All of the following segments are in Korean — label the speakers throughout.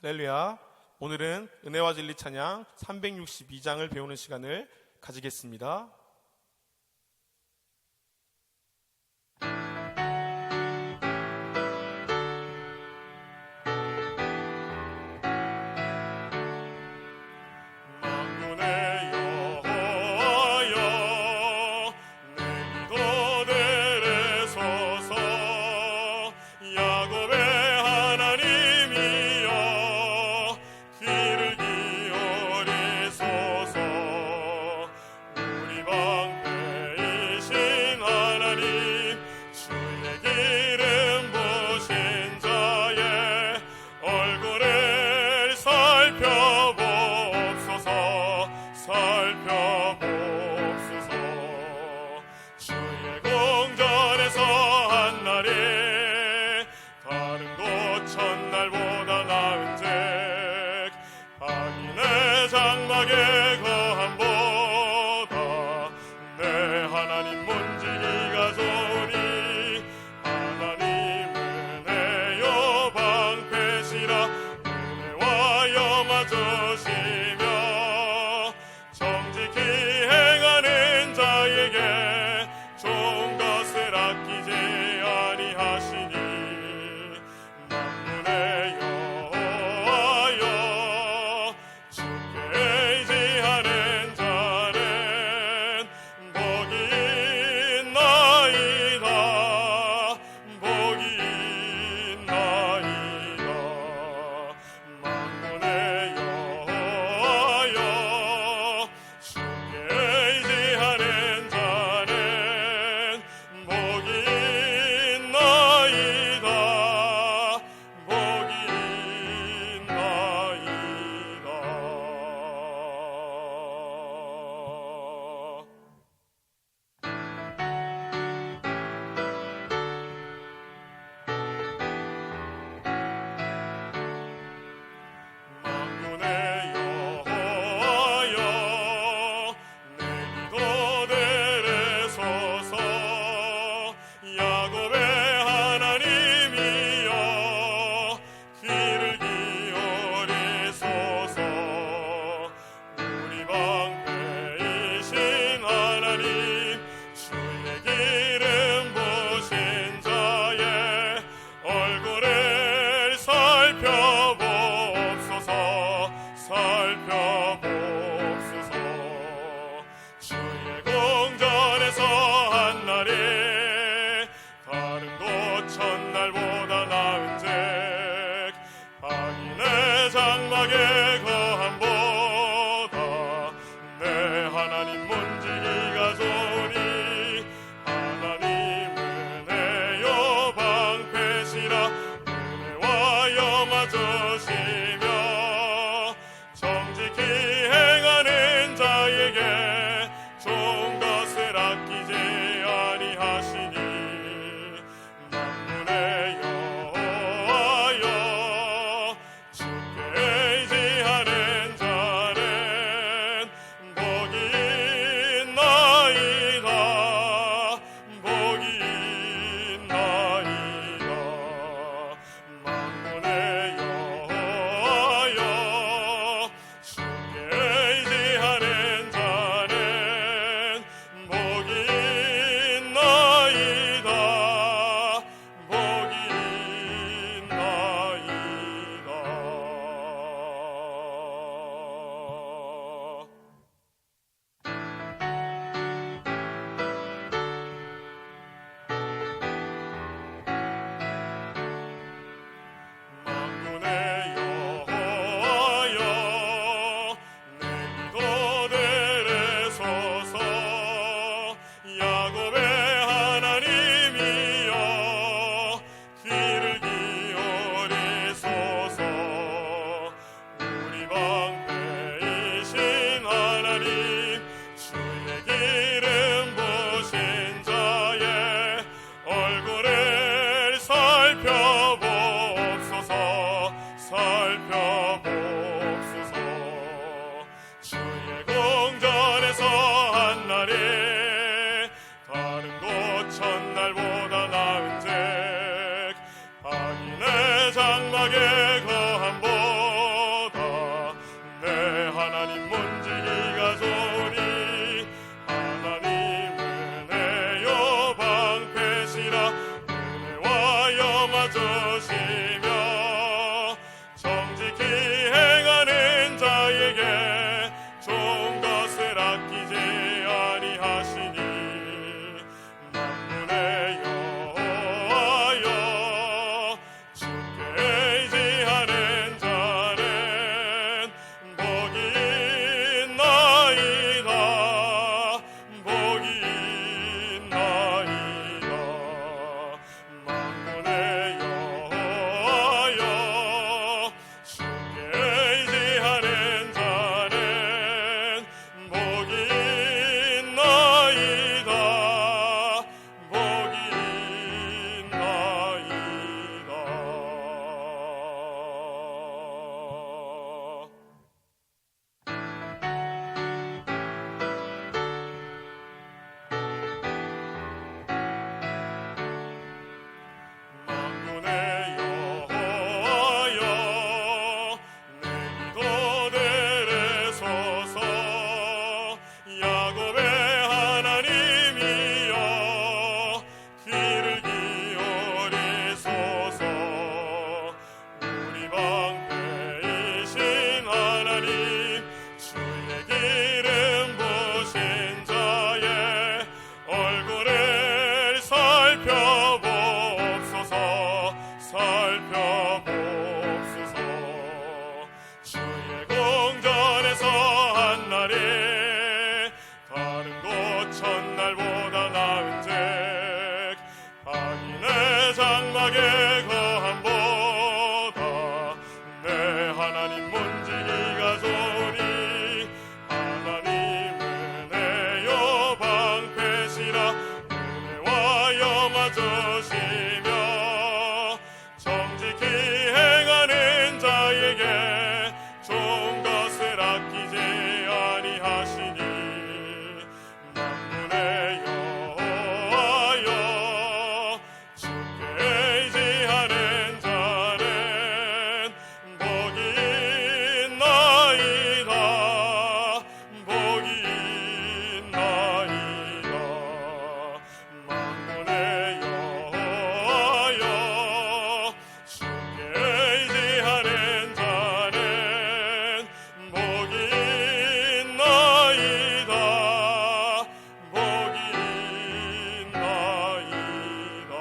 Speaker 1: 할렐루야. 오늘은 은혜와 진리 찬양 362장을 배우는 시간을 가지겠습니다.
Speaker 2: 장막에 거한 복
Speaker 1: 정직히 행하는 자에게 좋은 것을 아끼지 아니하시니 만군의 여호와여 주께 의지하는 자는 복이 있나이다 복이 있나이다 만군의 여호와여 주께 의지하는 자는 복이 있나이다 복이 있나이다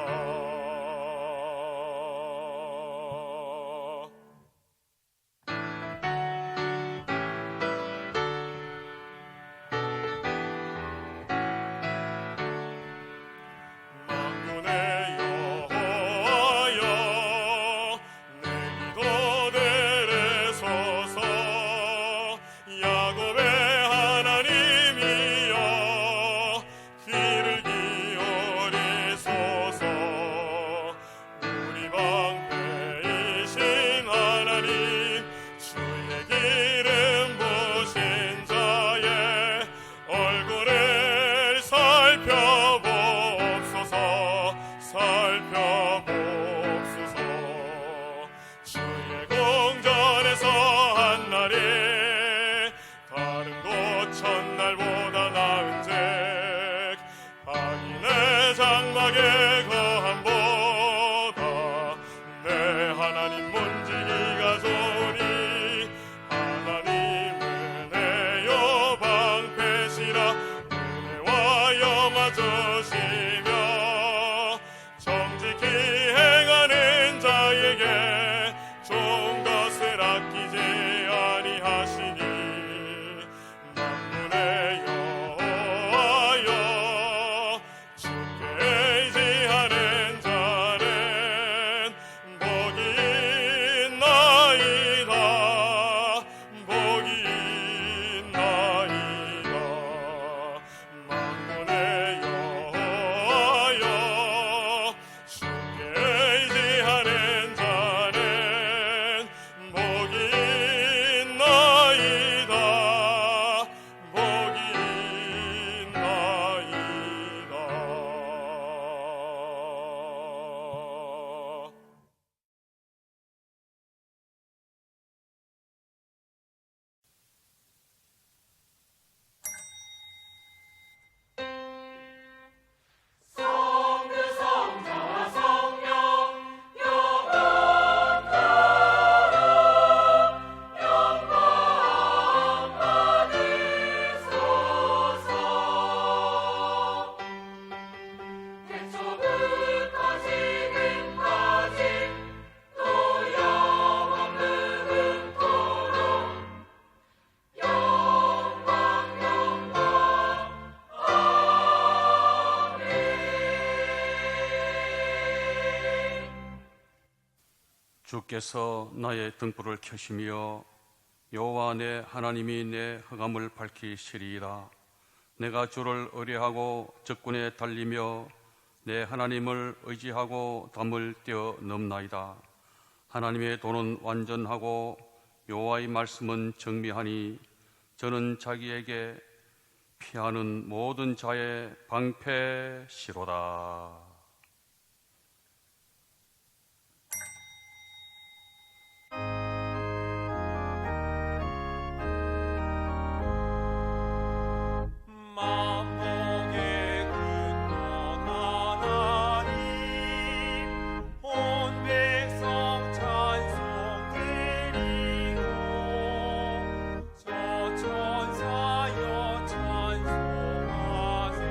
Speaker 1: 만군의 여호와여 내 기도들을 서서 야곱의 하나님이여 귀를 기울이소서 우리 방패이신 하나님 주의 기름 부으신 자의 얼굴을 살펴봅소서 살펴봅소서 주의 공전에서 한날이 다른 곳 첫날보다 나은즉 악인의 장막의 거함보다 내 하나님 문지기가 좋으니 하나님 은혜요 방패시라 은혜와 염화 주시며 정직히 행하는 자에게 좋은 것을 아끼지 아니하시니 만군의 여호와여 주께 의지하는 자는 복이 있나이다 복이 있나이다 만군의 여호와여 주께 의지하는 자는 복이 있나이다 복이 있나이다
Speaker 2: 주께서 나의 등불을 켜시며 여호와 내 하나님이 내 흑암을 밝히시리이다. 내가 주를 의뢰하고 적군에 달리며 내 하나님을 의지하고 담을 뛰어넘나이다. 하나님의 도는 완전하고 여호와의 말씀은 정미하니 저는 자기에게 피하는 모든 자의 방패시로다.
Speaker 3: 만복의 근원 하나님 온 백성 찬송 드리고 저 천사여 찬송하세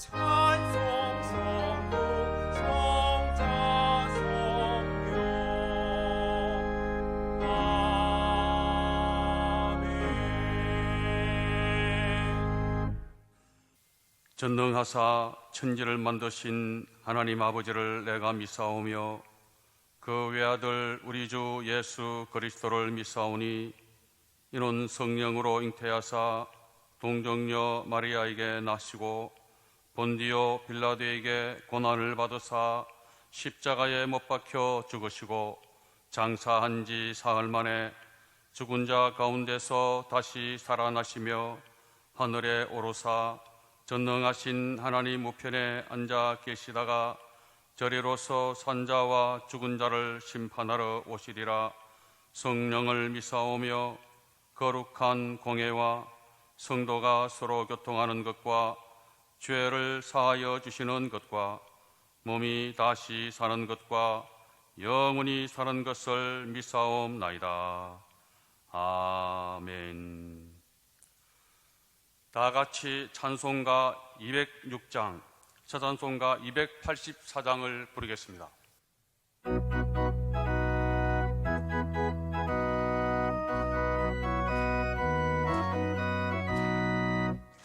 Speaker 3: 찬송 성부 성자 성령
Speaker 2: 전능하사 천지를 만드신 하나님 아버지를 내가 믿사오며 그 외아들 우리 주 예수 그리스도를 믿사오니 이는 성령으로 잉태하사 동정녀 마리아에게 나시고 본디오 빌라도에게 고난을 받으사 십자가에 못 박혀 죽으시고 장사한 지 사흘 만에 죽은 자 가운데서 다시 살아나시며 하늘에 오르사 전능하신 하나님 우편에 앉아 계시다가 저리로서 산자와 죽은 자를 심판하러 오시리라. 성령을 믿사오며 거룩한 공회와 성도가 서로 교통하는 것과 죄를 사하여 주시는 것과 몸이 다시 사는 것과 영원히 사는 것을 믿사옵나이다. 아멘. 다 같이 찬송가 206장, 찬송가 284장을 부르겠습니다.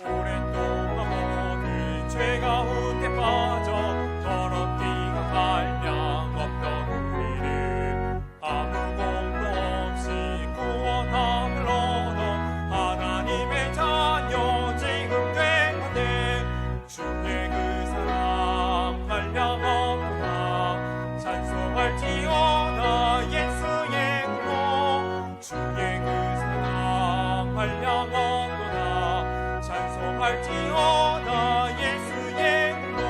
Speaker 3: 오랫동안 모든 죄 가운데 빠져 더럽기가 한량 없던 우리를 아무 공로 없이 구원함을 얻어 하나님의 자녀 지금 되었네. 주의 그 사랑 한량없구나. 찬송할지어다 예수의 이름으로. 주의 그 사랑 한량없구나. 찬송할지어다 예수의 이름으로.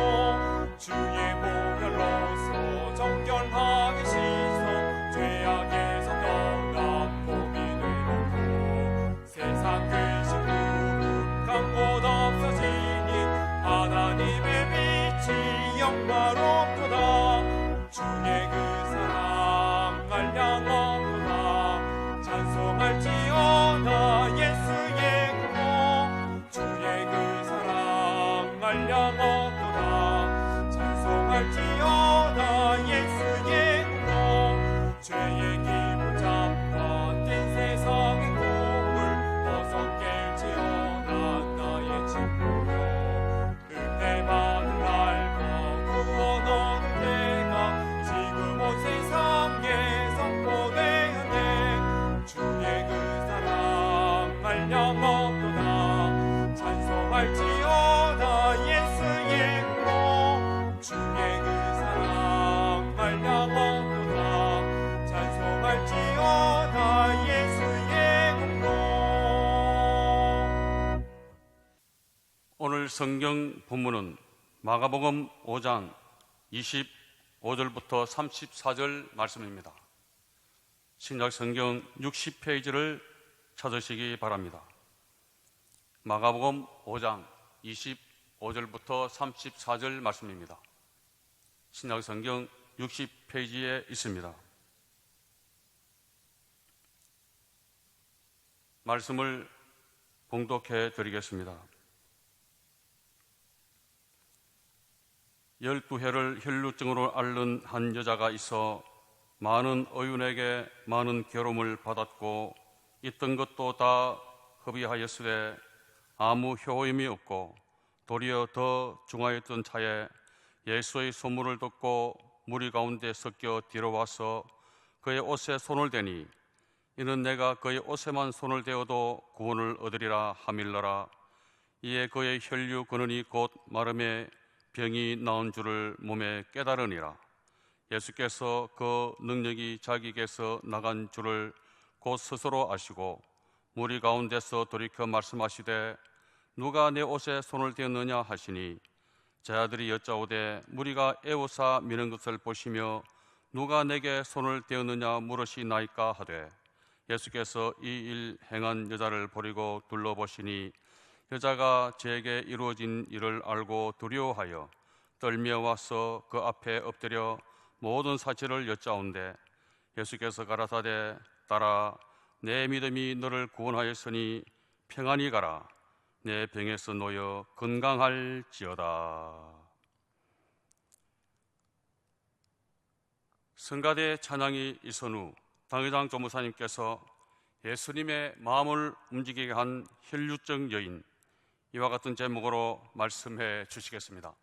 Speaker 3: 주의 보혈로서 정결하게 씻어 죄악에서 떠난 몸이 되었고 세상 근심 부룩한 못 없어지니 하나님의 빛이 영광롭도다. 주의 그 사랑 한량없도다. 찬송할지어다 예수의 이름으로. 주의 그 사랑 한량없도다. 찬송할지어다 예수의 이름으로. 죄의 기분 잡아 뛴 세상의 꿈을 벗어깰지어다 나의 친구여. 은혜 받을 날과 구원 얻을 때가 지금 온 세상에 선포되었네. 주의 그 사랑 한량없도다. 찬송할지어다 예수의 이름으로. 주의 그 사랑 한량없도다. 찬송할지어다 예수의 이름으로.
Speaker 2: 오늘 성경 본문은 마가복음 5장 25절부터 34절 말씀입니다. 신약 성경 60페이지를 찾으시기 바랍니다. 마가복음 5장 25절부터 34절 말씀입니다. 신약 성경 60페이지에 있습니다. 말씀을 봉독해 드리겠습니다. 12해를 혈루증으로 앓는 한 여자가 있어 많은 어윤에게 많은 괴로움을 받았고 있던 것도 다 허비하였으되 아무 효임이 없고 도리어 더 중하였던 차에 예수의 소문을 듣고 무리 가운데 섞여 뒤로 와서 그의 옷에 손을 대니 이는 내가 그의 옷에만 손을 대어도 구원을 얻으리라 하밀러라. 이에 그의 혈류 근원이 곧 마름에 병이 나은 줄을 몸에 깨달으니라. 예수께서 그 능력이 자기에게서 나간 줄을 곧 스스로 아시고 무리 가운데서 돌이켜 말씀하시되 누가 내 옷에 손을 대었느냐 하시니 제자들이 여짜오되 무리가 애우사 미는 것을 보시며 누가 내게 손을 대었느냐 물으시나이까 하되 예수께서 이 일 행한 여자를 버리고 둘러보시니 여자가 제게 이루어진 일을 알고 두려워하여 떨며 와서 그 앞에 엎드려 모든 사실을 여짜온대 예수께서 가라사대 따라 내 믿음이 너를 구원하였으니 평안히 가라. 내 병에서 놓여 건강할지어다. 성가대 찬양이 있은 후 당회장 조무사님께서 예수님의 마음을 움직이게 한 혈류증 여인, 이와 같은 제목으로 말씀해 주시겠습니다.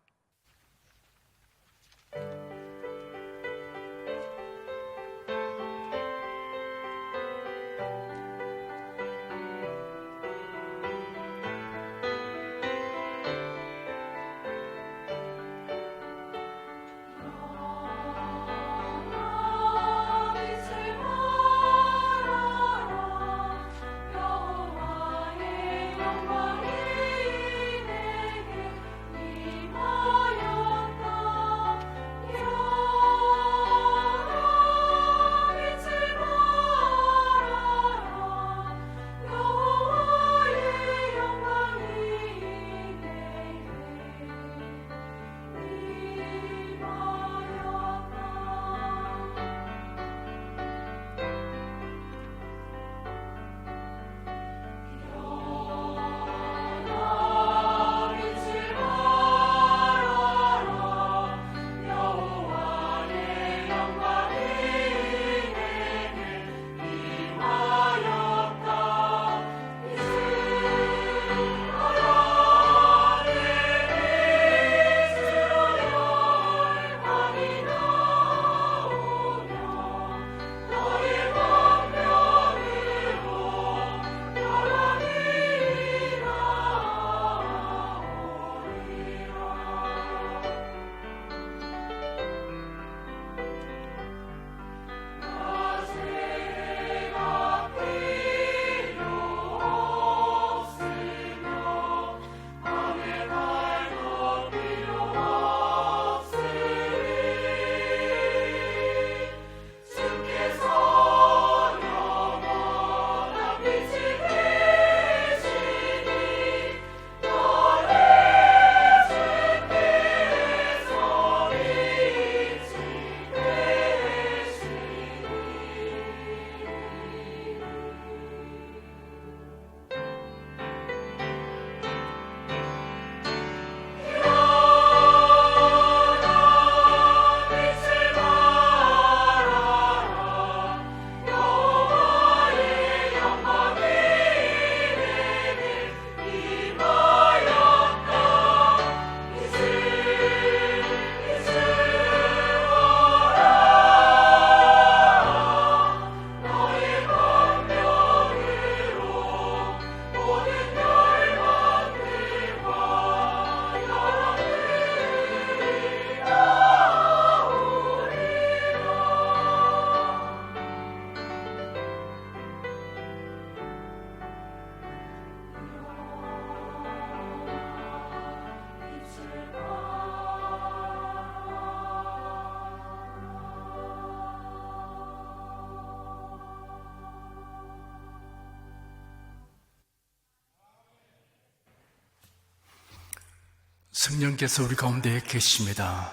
Speaker 4: 성령께서 우리 가운데 계십니다.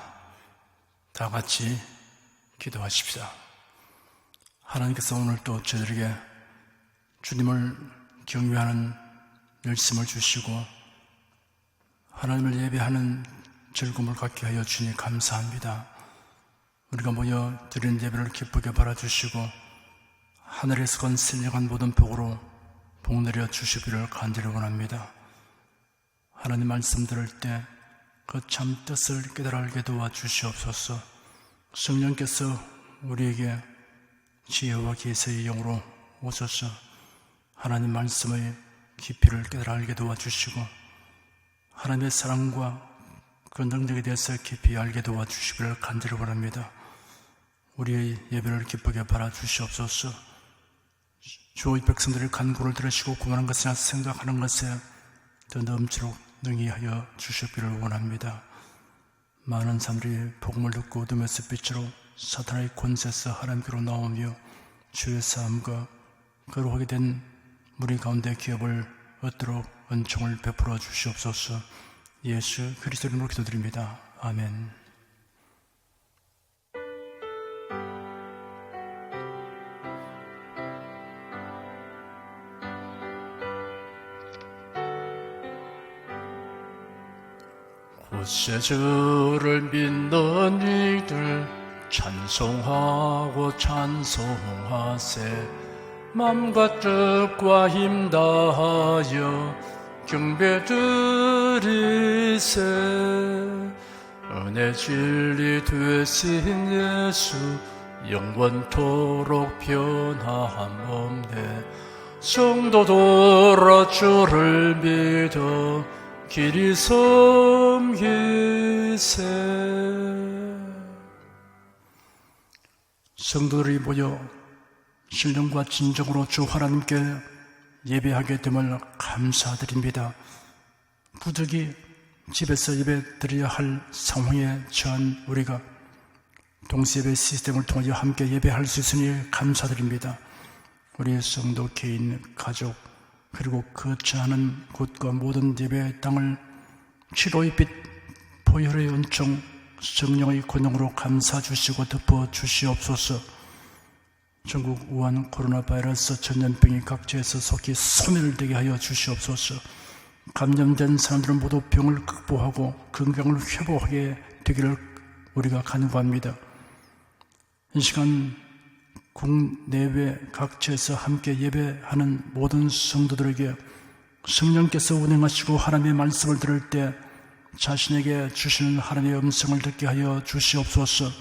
Speaker 4: 다 같이 기도하십시다. 하나님께서 오늘 또 저희들에게 주님을 경외하는 열심을 주시고 하나님을 예배하는 즐거움을 갖게 하여 주니 감사합니다. 우리가 모여 드리는 예배를 기쁘게 바라주시고 하늘에서 건 신령한 모든 복으로 복 내려 주시기를 간절히 원합니다. 하나님 말씀 들을 때 그 참 뜻을 깨달아 알게 도와주시옵소서. 성령께서 우리에게 지혜와 계시의 영으로 오셔서 하나님 말씀의 깊이를 깨달아 알게 도와주시고 하나님의 사랑과 그 능력에 대해서 깊이 알게 도와주시기를 간절히 원합니다. 우리의 예배를 기쁘게 바라주시옵소서. 주의 백성들의 간구를 들으시고 구원한 것이나 생각하는 것에 더 넘치도록 능히 하여 주시기를 원합니다. 많은 사람들이 복음을 듣고 어둠에서 빛으로 사탄의 권세에서 하나님께로 나오며 주의 삶과 거룩하게 된 무리 가운데 기업을 얻도록 은총을 베풀어 주시옵소서. 예수 그리스도 이름으로 기도드립니다. 아멘. 곳에 주를 믿는 이들 찬송하고 찬송하세. 맘과 뜻과 힘 다하여 경배 드리세. 은혜 진리 되신 예수 영원토록 변함없네. 성도들아 주를 믿어 길이 섬기세. 성도들이 모여 신령과 진정으로 주 하나님께 예배하게 됨을 감사드립니다. 부득이 집에서 예배 드려야 할 상황에 처한 우리가 동시예배 시스템을 통하여 함께 예배할 수 있으니 감사드립니다. 우리의 성도 개인, 가족 그리고 거처하는 곳과 모든 예배의 땅을 치료의 빛, 보혈의 은총, 성령의 권능으로 감싸주시고 덮어주시옵소서. 전국 우한 코로나 바이러스 전염병이 각지에서 속히 소멸되게 하여 주시옵소서. 감염된 사람들은 모두 병을 극복하고 건강을 회복하게 되기를 우리가 간구합니다. 이 시간 국내외 각지에서 함께 예배하는 모든 성도들에게 성령께서 운행하시고 하나님의 말씀을 들을 때 자신에게 주시는 하나님의 음성을 듣게 하여 주시옵소서.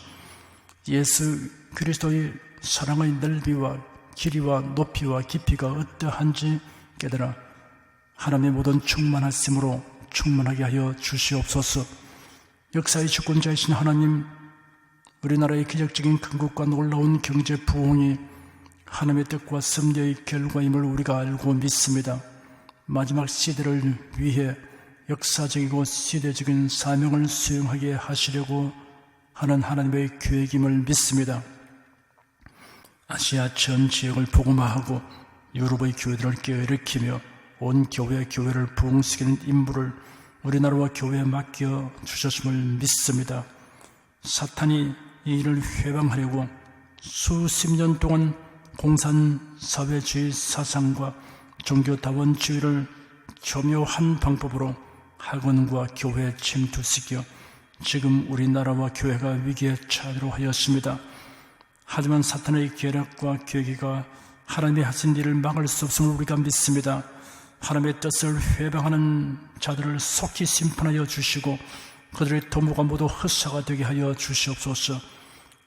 Speaker 4: 예수 그리스도의 사랑의 넓이와 길이와 높이와 깊이가 어떠한지 깨달아 하나님의 모든 충만하심으로 충만하게 하여 주시옵소서. 역사의 주권자이신 하나님, 우리나라의 기적적인 건국과 놀라운 경제 부흥이 하나님의 뜻과 섭리의 결과임을 우리가 알고 믿습니다. 마지막 시대를 위해 역사적이고 시대적인 사명을 수행하게 하시려고 하는 하나님의 계획임을 믿습니다. 아시아 전 지역을 복음화하고 유럽의 교회들을 깨어일으키며 온 교회를 부흥시키는 임무를 우리나라와 교회에 맡겨 주셨음을 믿습니다. 사탄이 이 일을 회방하려고 수십 년 동안 공산사회주의 사상과 종교다원주의를 교묘한 방법으로 학원과 교회에 침투시켜 지금 우리나라와 교회가 위기에 처하도록 하였습니다. 하지만 사탄의 계략과 계기가 하나님의 하신 일을 막을 수 없음을 우리가 믿습니다. 하나님의 뜻을 회방하는 자들을 속히 심판하여 주시고 그들의 도모가 모두 헛사가 되게 하여 주시옵소서.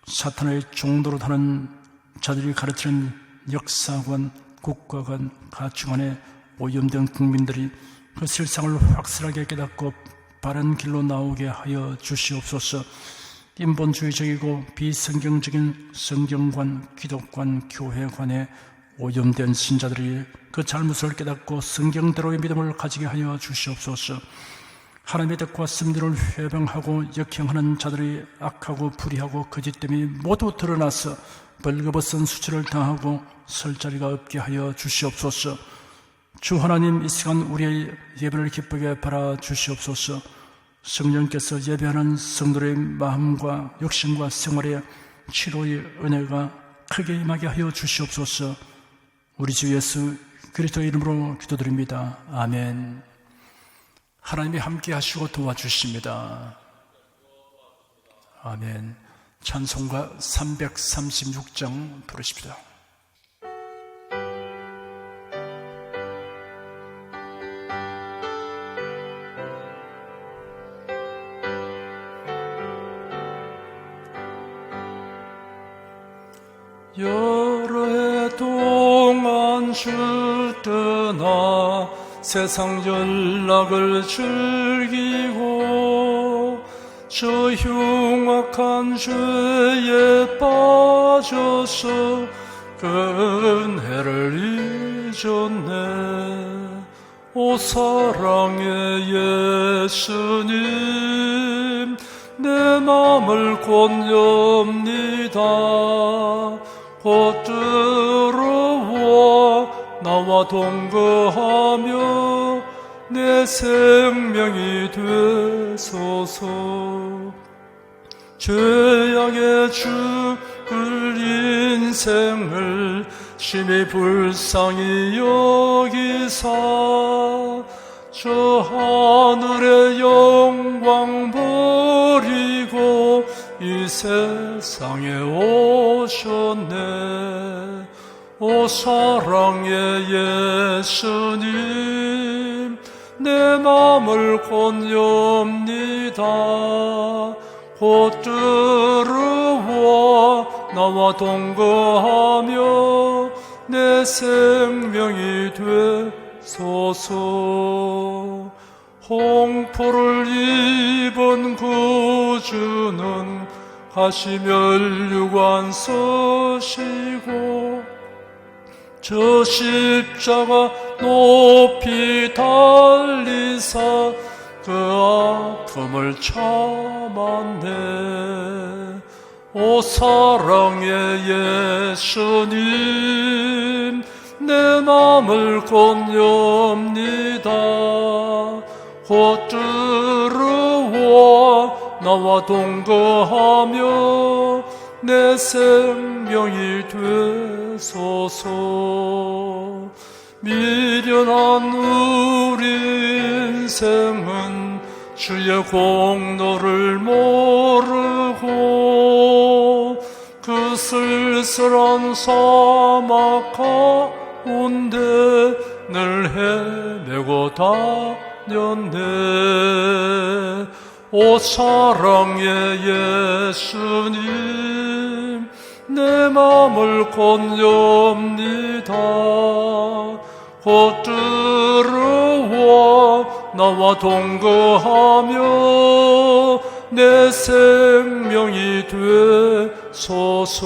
Speaker 4: 사탄의 종도로 하는 자들이 가르치는 역사관, 국가관, 가치관에 오염된 국민들이 그 실상을 확실하게 깨닫고 바른 길로 나오게 하여 주시옵소서. 인본주의적이고 비성경적인 성경관, 기독관, 교회관에 오염된 신자들이 그 잘못을 깨닫고 성경대로의 믿음을 가지게 하여 주시옵소서. 하나님의 뜻과 섭리를 회방하고 역행하는 자들이 악하고 불의하고 거짓됨이 모두 드러나서 벌거벗은 수치를 당하고 설 자리가 없게 하여 주시옵소서. 주 하나님, 이 시간 우리의 예배를 기쁘게 바라 주시옵소서. 성령께서 예배하는 성도의 마음과 육신과 생활에 치료의 은혜가 크게 임하게 하여 주시옵소서. 우리 주 예수 그리스도의 이름으로 기도드립니다. 아멘. 하나님이 함께 하시고 도와주십니다. 아멘. 찬송가 336장 부르십시다. 여러 해 동안 줄떠나 세상 연락을 즐기고 저 흉악한 죄에 빠져서 그 은혜를 잊었네. 오 사랑의 예수님, 내 맘을 곧 엽니다. 곧 들어와 나와 동거하며 내 생명이 되소서. 죄악에 죽을 인생을 심히 불쌍히 여기사 저 하늘의 영광 버리고 이 세상에 오셨네. 오 사랑의 예수님, 내 맘을 곧 엽니다. 곧 들어와 나와 동거하며 내 생명이 되소서. 홍포를 입은 구주는 가시면류관 서시고 저 십자가 높이 달리사 그 아픔을 참았네. 오 사랑의 예수님, 내 맘을 곧 엽니다. 곧 들어와 나와 동거하며 내 생명이 되소서. 미련한 우리 인생은 주의 공로를 모르고 그 쓸쓸한 사막 가운데 늘 헤매고 다녔네. 오 사랑의 예수님, 내 맘을 곧 엽니다. 곧 들어와 나와 동거하며 내 생명이 되소서.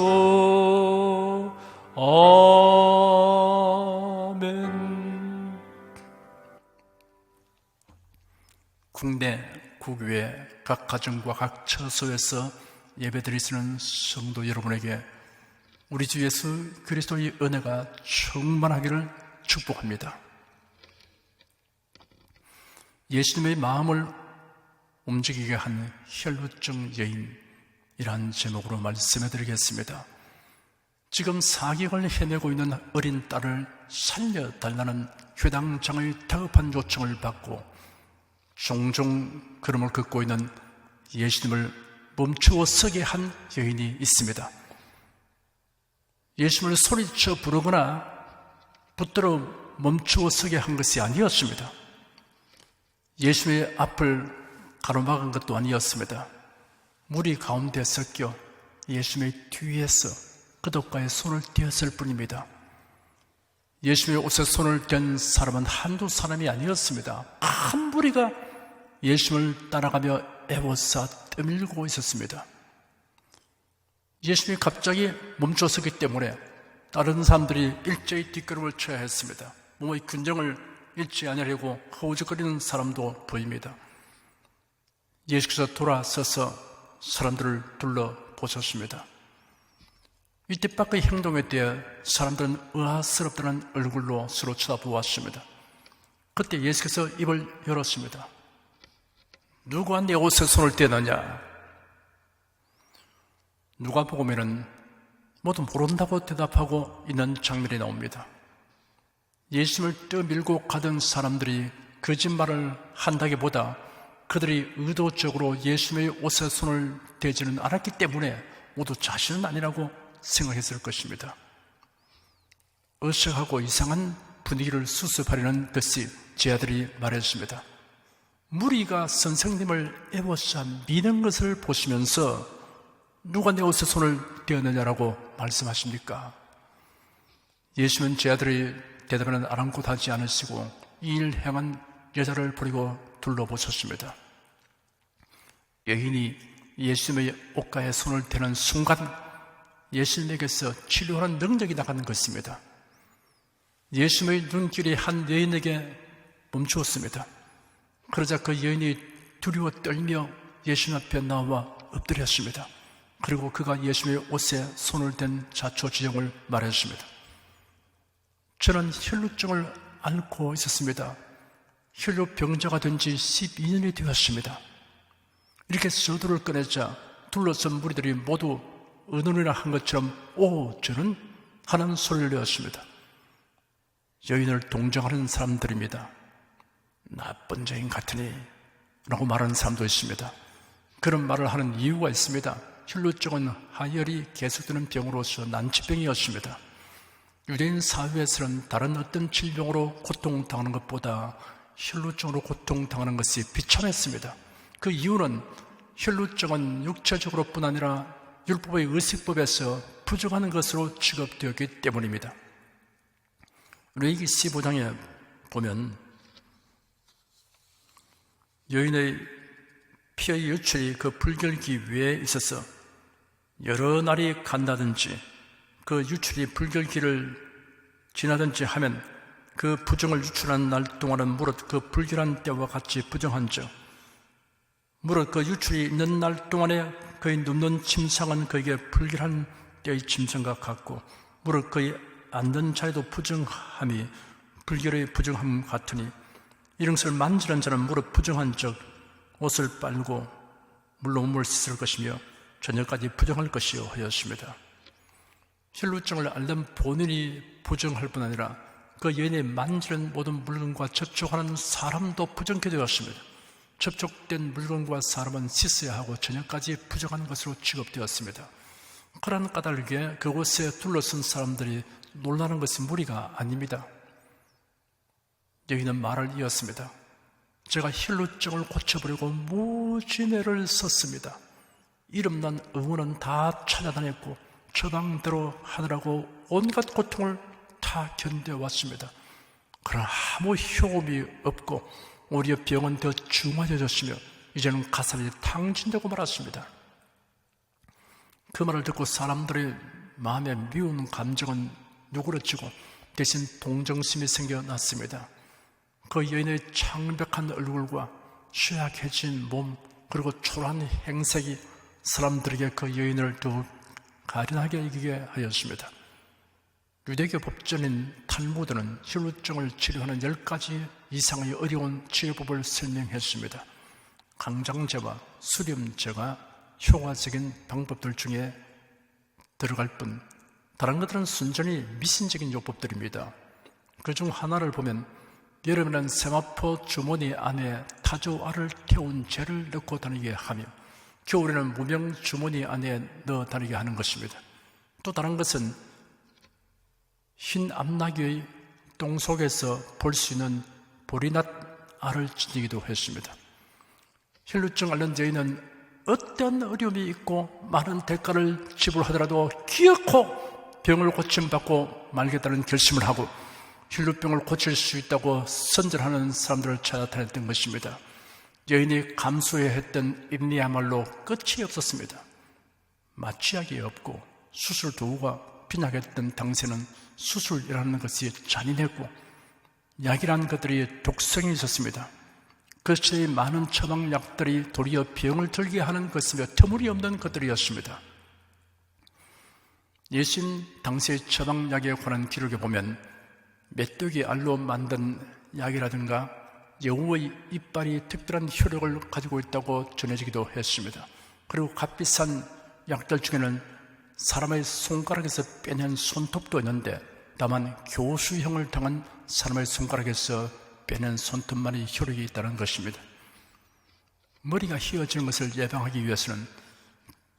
Speaker 4: 아멘. 국내 국외 각 가정과 각 처소에서 예배드리시는 성도 여러분에게 우리 주 예수 그리스도의 은혜가 충만하기를 축복합니다. 예수님의 마음을 움직이게 한 혈루증 여인이란 제목으로 말씀해 드리겠습니다. 지금 사경을 헤매고 있는 어린 딸을 살려달라는 회당장의 다급한 요청을 받고 종종 걸음을 걷고 있는 예수님을 멈추어 서게 한 여인이 있습니다. 예수님을 소리쳐 부르거나 붙들어 멈추어 서게 한 것이 아니었습니다. 예수님의 앞을 가로막은 것도 아니었습니다. 무리 가운데 섞여 예수님의 뒤에서 그독가에 손을 떼었을 뿐입니다. 예수님의 옷에 손을 댄 사람은 한두 사람이 아니었습니다. 큰 무리가 예수님을 따라가며 애워싸 떠밀고 있었습니다. 예수님이 갑자기 멈춰서기 때문에 다른 사람들이 일제히 뒷걸음을 쳐야 했습니다. 몸의 균형을 잃지 않으려고 허우적거리는 사람도 보입니다. 예수께서 돌아서서 사람들을 둘러보셨습니다. 이때 밖의 행동에 대해 사람들은 의아스럽다는 얼굴로 서로 쳐다보았습니다. 그때 예수께서 입을 열었습니다. 누가 내 옷에 손을 떼느냐? 누가복음에는 모두 모른다고 대답하고 있는 장면이 나옵니다. 예수님을 떠밀고 가던 사람들이 거짓말을 한다기보다 그들이 의도적으로 예수님의 옷에 손을 대지는 않았기 때문에 모두 자신은 아니라고 생각했을 것입니다. 어색하고 이상한 분위기를 수습하려는 듯이 제자들이 말했습니다. 무리가 선생님을 애워싸 미는 것을 보시면서 누가 내 옷에 손을 떼었느냐라고 말씀하십니까? 예수님은 제자들이 대답은 아랑곳하지 않으시고 이 일 행한 여자를 버리고 둘러보셨습니다. 여인이 예수님의 옷가에 손을 대는 순간 예수님에게서 치료하는 능력이 나가는 것입니다. 예수님의 눈길이 한 여인에게 멈추었습니다. 그러자 그 여인이 두려워 떨며 예수님 앞에 나와 엎드렸습니다. 그리고 그가 예수님의 옷에 손을 댄 자초지종을 말했습니다. 저는 혈루증을 앓고 있었습니다. 혈루병자가 된 지 12년이 되었습니다. 이렇게 서두를 꺼내자 둘러선 무리들이 모두 의논이라 한 것처럼 오, 저는 하는 소리를 내었습니다. 여인을 동정하는 사람들입니다. 나쁜 죄인 같으니 라고 말하는 사람도 있습니다. 그런 말을 하는 이유가 있습니다. 혈루증은 하열이 계속되는 병으로서 난치병이었습니다. 유대인 사회에서는 다른 어떤 질병으로 고통당하는 것보다 혈루증으로 고통당하는 것이 비참했습니다. 그 이유는 혈루증은 육체적으로 뿐 아니라 율법의 의식법에서 부정하는 것으로 취급되었기 때문입니다. 레위기 15장에 보면 여인의 피의 유출이 그 불결기 위에 있어서 여러 날이 간다든지 그 유출이 불결기를 지나든지 하면 그 부정을 유출한 날 동안은 무릇 그 불결한 때와 같이 부정한즉 무릇 그 유출이 있는 날 동안에 그의 눕는 침상은 그에게 불결한 때의 침상과 같고 무릇 그의 앉는 자리도 부정함이 불결의 부정함 같으니 이런 것을 만지는 자는 무릇 부정한 즉 옷을 빨고 물로 몸을 씻을 것이며 저녁까지 부정할 것이요 하였습니다. 혈루증을 앓는 본인이 부정할 뿐 아니라 그 여인이 만지는 모든 물건과 접촉하는 사람도 부정케 되었습니다. 접촉된 물건과 사람은 씻어야 하고 저녁까지 부정한 것으로 취급되었습니다. 그러한 까닭에 그곳에 둘러선 사람들이 놀라는 것이 무리가 아닙니다. 여인은 말을 이었습니다. 제가 혈루증을 고쳐버리고 무진 애를 썼습니다. 이름난 의원은 다 찾아다녔고 처방대로 하느라고 온갖 고통을 다 견뎌왔습니다. 그러나 아무 효험이 없고 오히려 병은 더 중화해졌으며 이제는 가살이 탕진되고 말았습니다. 그 말을 듣고 사람들의 마음에 미운 감정은 누그러지고 대신 동정심이 생겨났습니다. 그 여인의 창백한 얼굴과 쇠약해진 몸 그리고 초라한 행색이 사람들에게 그 여인을 더욱 가련하게 여기게 하였습니다. 유대교 법전인 탈무드는 혈루증을 치료하는 10가지 이상의 어려운 치료법을 설명했습니다. 강장제와 수렴제가 효과적인 방법들 중에 들어갈 뿐 다른 것들은 순전히 미신적인 요법들입니다. 그중 하나를 보면 여름에는 세마포 주머니 안에 타조알을 태운 재를 넣고 다니게 하며 겨울에는 무명 주머니 안에 넣어 다니게 하는 것입니다. 또 다른 것은 흰 암나귀의 똥 속에서 볼 수 있는 보리낫 알을 지니기도 했습니다. 혈루증 앓는 여인은 어떤 어려움이 있고 많은 대가를 지불하더라도 기어코 병을 고침받고 말겠다는 결심을 하고 혈루병을 고칠 수 있다고 선전하는 사람들을 찾아다녔던 것입니다. 여인이 감수해야 했던 임리야말로 끝이 없었습니다. 마취약이 없고 수술 도구가 빈약했던 당시에는 수술이라는 것이 잔인했고 약이라는 것들이 독성이 있었습니다. 그 시대의 많은 처방약들이 도리어 병을 들게 하는 것이며 터무니없는 것들이었습니다. 예수님 당시의 처방약에 관한 기록에 보면 메뚜기 알로 만든 약이라든가 여우의 이빨이 특별한 효력을 가지고 있다고 전해지기도 했습니다. 그리고 값비싼 약들 중에는 사람의 손가락에서 빼낸 손톱도 있는데 다만 교수형을 당한 사람의 손가락에서 빼낸 손톱만이 효력이 있다는 것입니다. 머리가 휘어지는 것을 예방하기 위해서는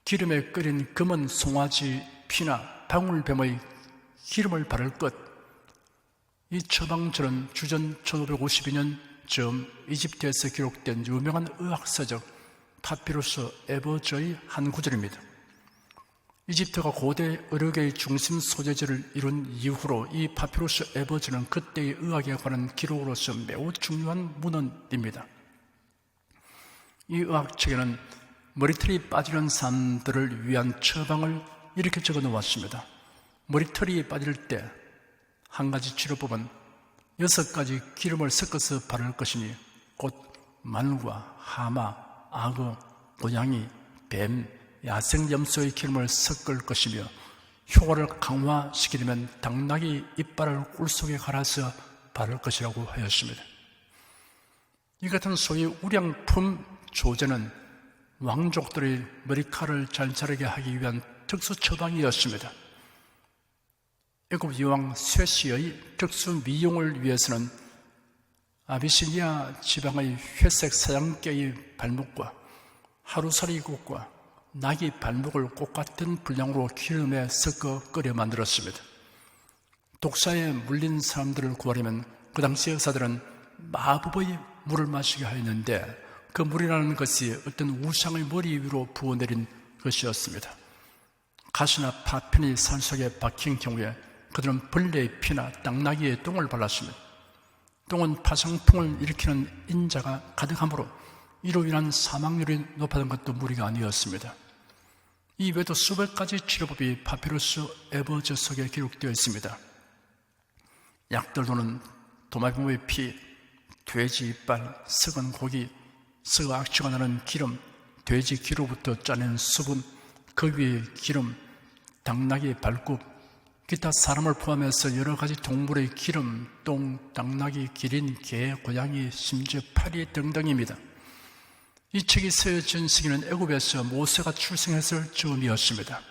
Speaker 4: 기름에 끓인 검은 송아지 피나 방울뱀의 기름을 바를 것, 이 처방전은 주전 1552년쯤 이집트에서 기록된 유명한 의학서적 파피루스 에버저의 한 구절입니다. 이집트가 고대 의료계의 중심 소재지를 이룬 이후로 이 파피루스 에버저는 그때의 의학에 관한 기록으로서 매우 중요한 문헌입니다. 이 의학책에는 머리털이 빠지는 사람들을 위한 처방을 이렇게 적어 놓았습니다. 머리털이 빠질 때 한 가지 치료법은 6가지 기름을 섞어서 바를 것이니 곧 마늘과 하마, 악어, 고양이, 뱀, 야생염소의 기름을 섞을 것이며 효과를 강화시키려면 당나귀 이빨을 꿀 속에 갈아서 바를 것이라고 하였습니다. 이 같은 소위 우량품 조제는 왕족들의 머리칼을 잘 자르게 하기 위한 특수 처방이었습니다. 애굽 여왕 쇠시의 특수 미용을 위해서는 아비시니아 지방의 회색 사냥개의 발목과 하루살이 꽃과 낙이 발목을 꽃 같은 분량으로 기름에 섞어 끓여 만들었습니다. 독사에 물린 사람들을 구하려면 그 당시 의사들은 마법의 물을 마시게 하였는데 그 물이라는 것이 어떤 우상의 머리 위로 부어내린 것이었습니다. 가시나 파편이 산속에 박힌 경우에 그들은 벌레의 피나 당나귀의 똥을 발랐습니다. 똥은 파상풍을 일으키는 인자가 가득하므로 이로 인한 사망률이 높았던 것도 무리가 아니었습니다. 이 외에도 수백 가지 치료법이 파피루스 에버저 속에 기록되어 있습니다. 약들로는 도마뱀의 피, 돼지 이빨, 썩은 고기, 썩어 악취가 나는 기름, 돼지 기로부터 짜낸 수분, 그 위에 기름, 당나귀 발굽, 기타 사람을 포함해서 여러 가지 동물의 기름, 똥, 당나귀, 기린, 개, 고양이, 심지어 파리 등등입니다. 이 책이 쓰여진 시기는 애굽에서 모세가 출생했을 즈음이었습니다.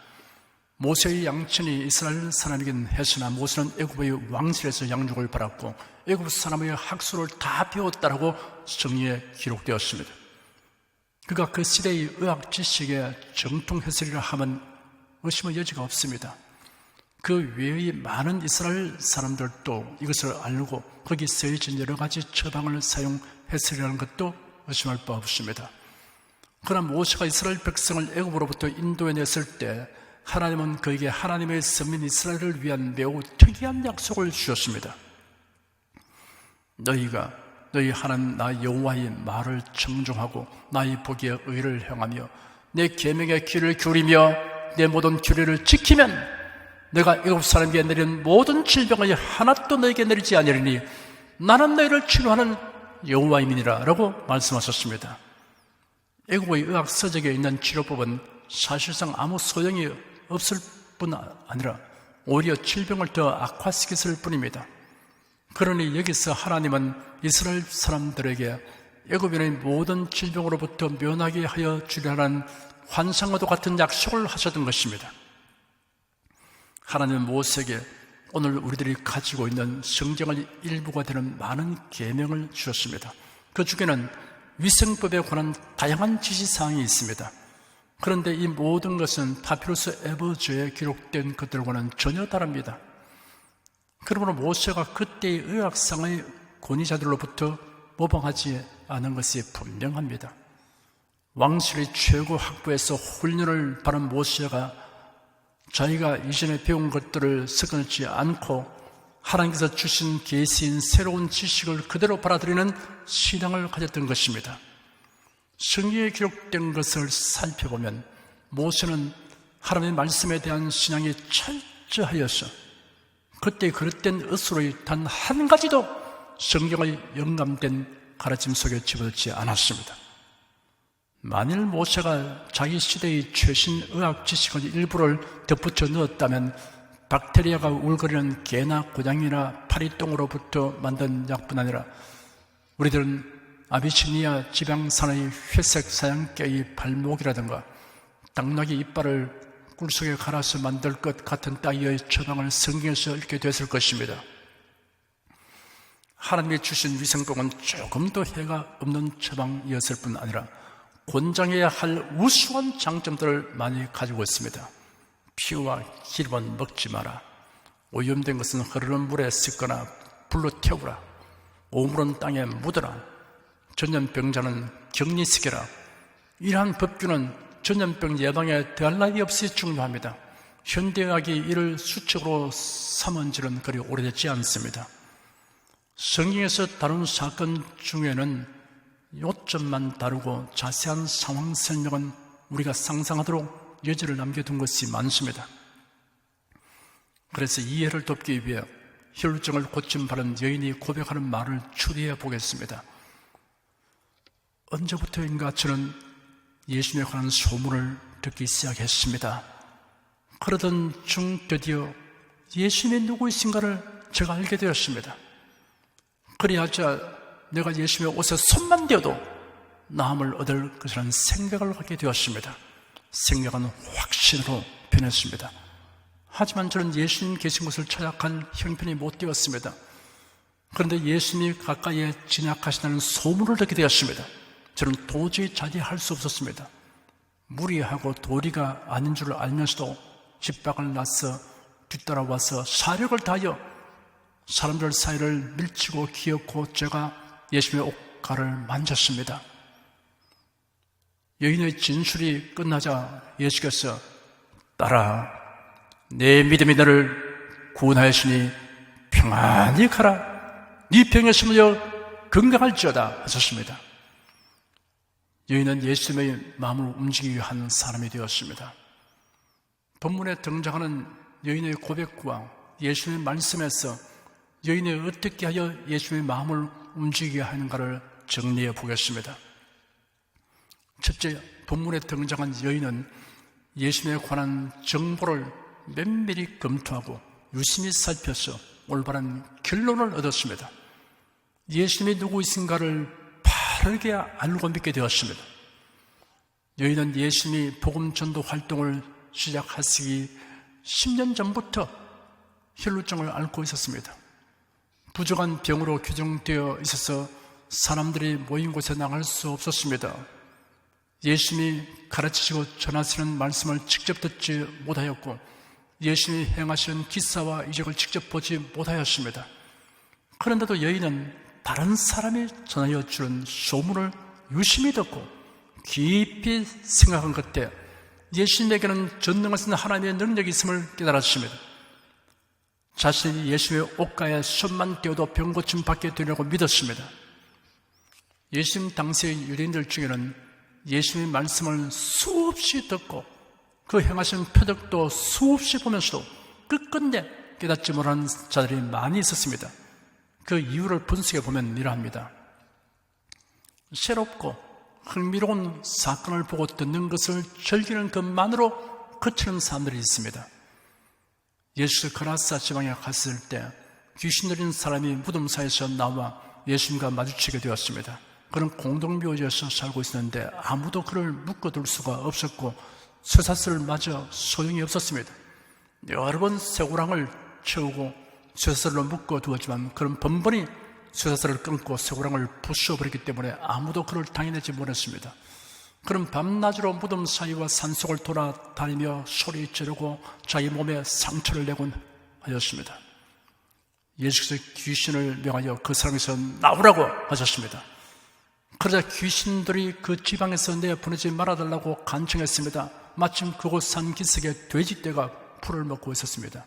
Speaker 4: 모세의 양친이 이스라엘 사람이긴 했으나 모세는 애굽의 왕실에서 양육을 받았고 애굽 사람의 학술을 다 배웠다라고 성경에 기록되었습니다. 그가 그 시대의 의학 지식의 정통 해설이라 하면 의심의 여지가 없습니다. 그 외의 많은 이스라엘 사람들도 이것을 알고 거기 쓰여진 여러 가지 처방을 사용했으리라는 것도 의심할 바 없습니다. 그러나 모세가 이스라엘 백성을 애굽으로부터 인도해냈을 때 하나님은 그에게 하나님의 선민 이스라엘을 위한 매우 특이한 약속을 주셨습니다. 너희가 너희 하나님 나 여호와의 말을 청종하고 나의 보기에 의를 행하며 내 계명의 귀를 기울이며 내 모든 규례를 지키면 내가 애굽 사람에게 내린 모든 질병의 하나도 너에게 내리지 아니하리니 나는 너희를 치료하는 여호와임이니라 라고 말씀하셨습니다. 애굽의 의학 서적에 있는 치료법은 사실상 아무 소용이 없을 뿐 아니라 오히려 질병을 더 악화시켰을 뿐입니다. 그러니 여기서 하나님은 이스라엘 사람들에게 애굽인의 모든 질병으로부터 면하게 하여 주려는 환상과도 같은 약속을 하셨던 것입니다. 하나님은 모세에게 오늘 우리들이 가지고 있는 성경의 일부가 되는 많은 계명을 주셨습니다. 그 중에는 위생법에 관한 다양한 지시사항이 있습니다. 그런데 이 모든 것은 파피루스 에버저에 기록된 것들과는 전혀 다릅니다. 그러므로 모세가 그때의 의학상의 권위자들로부터 모방하지 않은 것이 분명합니다. 왕실의 최고 학부에서 훈련을 받은 모세가 자기가 이전에 배운 것들을 섞지 않고 하나님께서 주신 계시인 새로운 지식을 그대로 받아들이는 신앙을 가졌던 것입니다. 성경에 기록된 것을 살펴보면 모세는 하나님의 말씀에 대한 신앙이 철저하여서 그때 그릇된 의수로의 단 한 가지도 성경의 영감된 가르침 속에 집어넣지 않았습니다. 만일 모세가 자기 시대의 최신 의학 지식의 일부를 덧붙여 넣었다면 박테리아가 울거리는 개나 고양이나 파리똥으로부터 만든 약뿐 아니라 우리들은 아비시니아 지방산의 회색 사냥개의 발목이라든가 당나귀 이빨을 꿀속에 갈아서 만들 것 같은 따위의 처방을 성경에서 읽게 됐을 것입니다. 하나님이 주신 위생법은 조금도 해가 없는 처방이었을 뿐 아니라 권장해야 할 우수한 장점들을 많이 가지고 있습니다. 피와 기름은 먹지 마라. 오염된 것은 흐르는 물에 씻거나 불로 태우라. 오물은 땅에 묻어라. 전염병자는 격리시켜라. 이러한 법규는 전염병 예방에 더할 나위 없이 중요합니다. 현대의학이 이를 수첩으로 삼은 지는 그리 오래되지 않습니다. 성경에서 다룬 사건 중에는 요점만 다루고 자세한 상황 설명은 우리가 상상하도록 여지를 남겨둔 것이 많습니다. 그래서 이해를 돕기 위해 혈루증을 고침받은 여인이 고백하는 말을 추리해 보겠습니다. 언제부터인가 저는 예수님에 관한 소문을 듣기 시작했습니다. 그러던 중 드디어 예수님이 누구이신가를 제가 알게 되었습니다. 그리하자 내가 예수님의 옷에 손만 대어도 나음을 얻을 것이라는 생각을 하게 되었습니다. 생각은 확신으로 변했습니다. 하지만 저는 예수님 계신 곳을 찾아갈 형편이 못 되었습니다. 그런데 예수님이 가까이에 진학하시다는 소문을 듣게 되었습니다. 저는 도저히 자제할 수 없었습니다. 무리하고 도리가 아닌 줄 알면서도 집 밖을 나서 뒤따라와서 사력을 다하여 사람들 사이를 밀치고 기어코 제가 예수님의 옷가를 만졌습니다. 여인의 진술이 끝나자 예수께서 따라 내 믿음이 너를 구원하였으니 평안히 가라. 네 병에 심으여 건강할지어다 하셨습니다. 여인은 예수님의 마음을 움직이게 한 사람이 되었습니다. 본문에 등장하는 여인의 고백과 예수님의 말씀에서 여인이 어떻게 하여 예수님의 마음을 움직이게 하는가를 정리해 보겠습니다. 첫째, 본문에 등장한 여인은 예수님에 관한 정보를 면밀히 검토하고 유심히 살펴서 올바른 결론을 얻었습니다. 예수님이 누구이신가를 바르게 알고 믿게 되었습니다. 여인은 예수님이 복음 전도 활동을 시작하시기 10년 전부터 혈루증을 앓고 있었습니다. 부정한 병으로 규정되어 있어서 사람들이 모인 곳에 나갈 수 없었습니다. 예수님이 가르치시고 전하시는 말씀을 직접 듣지 못하였고 예수님이 행하시는 기사와 이적을 직접 보지 못하였습니다. 그런데도 여인은 다른 사람이 전하여 주는 소문을 유심히 듣고 깊이 생각한 그때 예수님에게는 전능하신 하나님의 능력이 있음을 깨달았습니다. 자신이 예수님의 옷가에 손만 떼어도 병 고침 받게 되려고 믿었습니다. 예수님 당시의 유대인들 중에는 예수님의 말씀을 수없이 듣고 그 행하신 표적도 수없이 보면서도 끝끝내 깨닫지 못하는 자들이 많이 있었습니다. 그 이유를 분석해 보면 이러합니다. 새롭고 흥미로운 사건을 보고 듣는 것을 즐기는 것만으로 그치는 사람들이 있습니다. 예수께서 그라사 지방에 갔을 때 귀신 들린 사람이 무덤 사이에서 나와 예수님과 마주치게 되었습니다. 그는 공동묘지에서 살고 있었는데 아무도 그를 묶어둘 수가 없었고 쇠사슬을 맞아 소용이 없었습니다. 여러 번 쇠고랑을 채우고 쇠사슬로 묶어두었지만 그는 번번이 쇠사슬을 끊고 쇠고랑을 부숴버렸기 때문에 아무도 그를 당해내지 못했습니다. 그는 밤낮으로 무덤 사이와 산속을 돌아다니며 소리 지르고 자기 몸에 상처를 내곤 하였습니다. 예수께서 귀신을 명하여 그 사람에서 나오라고 하셨습니다. 그러자 귀신들이 그 지방에서 내보내지 말아달라고 간청했습니다. 마침 그곳 산 기슭에 돼지떼가 풀을 먹고 있었습니다.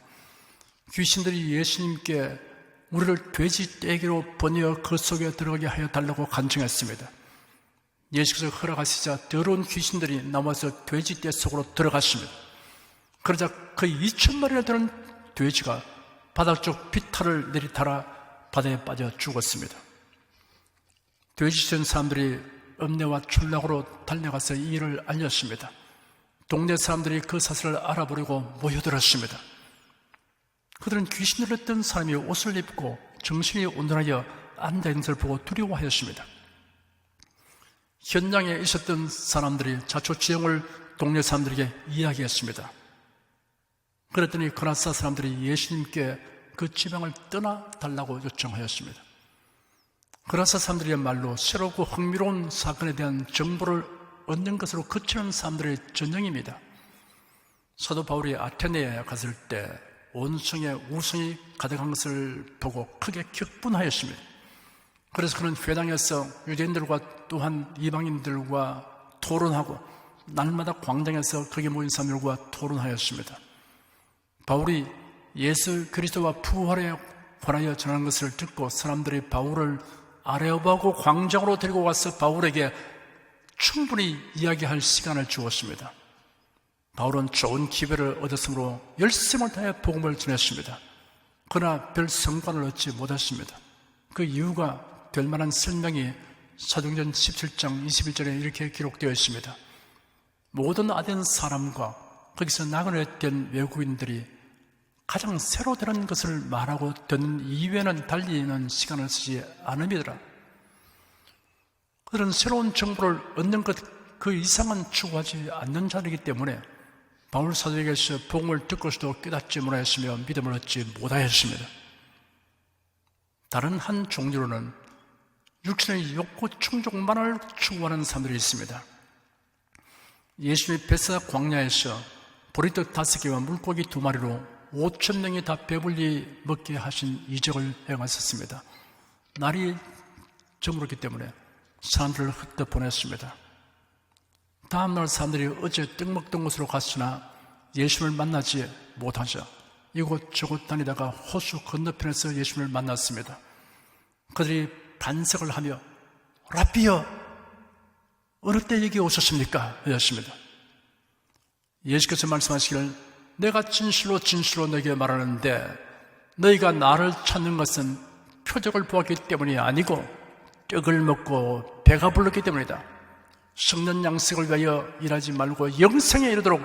Speaker 4: 귀신들이 예수님께 우리를 돼지떼기로 번여 그 속에 들어가게 하여 달라고 간청했습니다. 예수께서 허락하시자 더러운 귀신들이 나와서 돼지떼 속으로 들어갔습니다. 그러자 그 2,000마리나 되는 돼지가 바닥 쪽 비탈을 내리타라 바다에 빠져 죽었습니다. 돼지된 사람들이 읍내와 촌락으로 달려가서 이 일을 알렸습니다. 동네 사람들이 그 사실을 알아보려고 모여들었습니다. 그들은 귀신 들렸던 사람이 옷을 입고 정신이 온전하여 앉아있는 것을 보고 두려워하였습니다. 현장에 있었던 사람들이 자초지종을 동네 사람들에게 이야기했습니다. 그랬더니 거라사 사람들이 예수님께 그 지방을 떠나달라고 요청하였습니다. 거라사 사람들의 말로 새롭고 흥미로운 사건에 대한 정보를 얻는 것으로 그치는 사람들의 전형입니다. 사도 바울이 아테네에 갔을 때 온 성에 우성이 가득한 것을 보고 크게 격분하였습니다. 그래서 그는 회당에서 유대인들과 또한 이방인들과 토론하고 날마다 광장에서 거기 모인 사람들과 토론하였습니다. 바울이 예수 그리스도와 부활에 관하여 전하는 것을 듣고 사람들이 바울을 아레오바고 광장으로 데리고 가서 바울에게 충분히 이야기할 시간을 주었습니다. 바울은 좋은 기회를 얻었으므로 열심을 다해 복음을 전했습니다. 그러나 별 성과를 얻지 못했습니다. 그 이유가 될 만한 설명이 사도행전 17장 21절에 이렇게 기록되어 있습니다. 모든 아덴 사람과 거기서 나그네 된 외국인들이 가장 새로 들은 것을 말하고 듣는 이외에는 달리는 시간을 쓰지 않음이더라. 그들은 새로운 정보를 얻는 것 그 이상은 추구하지 않는 자들이기 때문에 바울 사도에게서 복음을 듣고서도 깨닫지 못하였으며 믿음을 얻지 못하였습니다. 다른 한 종류로는 육신의 욕구 충족만을 추구하는 사람들이 있습니다. 예수님이 베스다 광야에서 보리떡 5개와 물고기 2마리로 5,000명이 다 배불리 먹게 하신 이적을 행하셨습니다. 날이 저물었기 때문에 사람들을 흩어 보냈습니다. 다음날 사람들이 어제 떡 먹던 곳으로 갔으나 예수님을 만나지 못하자 이곳저곳 다니다가 호수 건너편에서 예수님을 만났습니다. 그들이 반석을 하며 라비여 어느 때 여기 오셨습니까? 하였습니다. 예수께서 말씀하시기를 내가 진실로 진실로 너에게 말하는데 너희가 나를 찾는 것은 표적을 보았기 때문이 아니고 떡을 먹고 배가 불렀기 때문이다. 썩는 양식을 위하여 일하지 말고 영생에 이르도록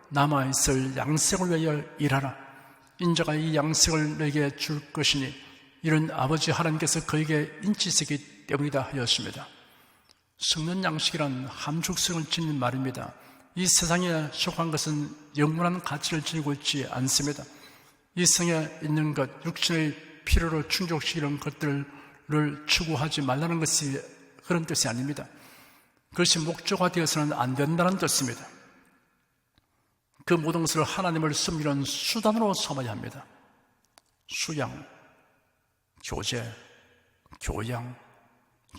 Speaker 4: 남아있을 양식을 위하여 일하라. 인자가 이 양식을 너에게 줄 것이니 이런 아버지 하나님께서 그에게 인치시기 때문이다 하였습니다. 썩는 양식이란 함축성을 지닌 말입니다. 이 세상에 속한 것은 영원한 가치를 지니고 있지 않습니다. 이 세상에 있는 것, 육신의 필요를 충족시키는 것들을 추구하지 말라는 것이 그런 뜻이 아닙니다. 그것이 목적화되어서는 안 된다는 뜻입니다. 그 모든 것을 하나님을 섬기는 수단으로 삼아야 합니다. 수양, 교제, 교양,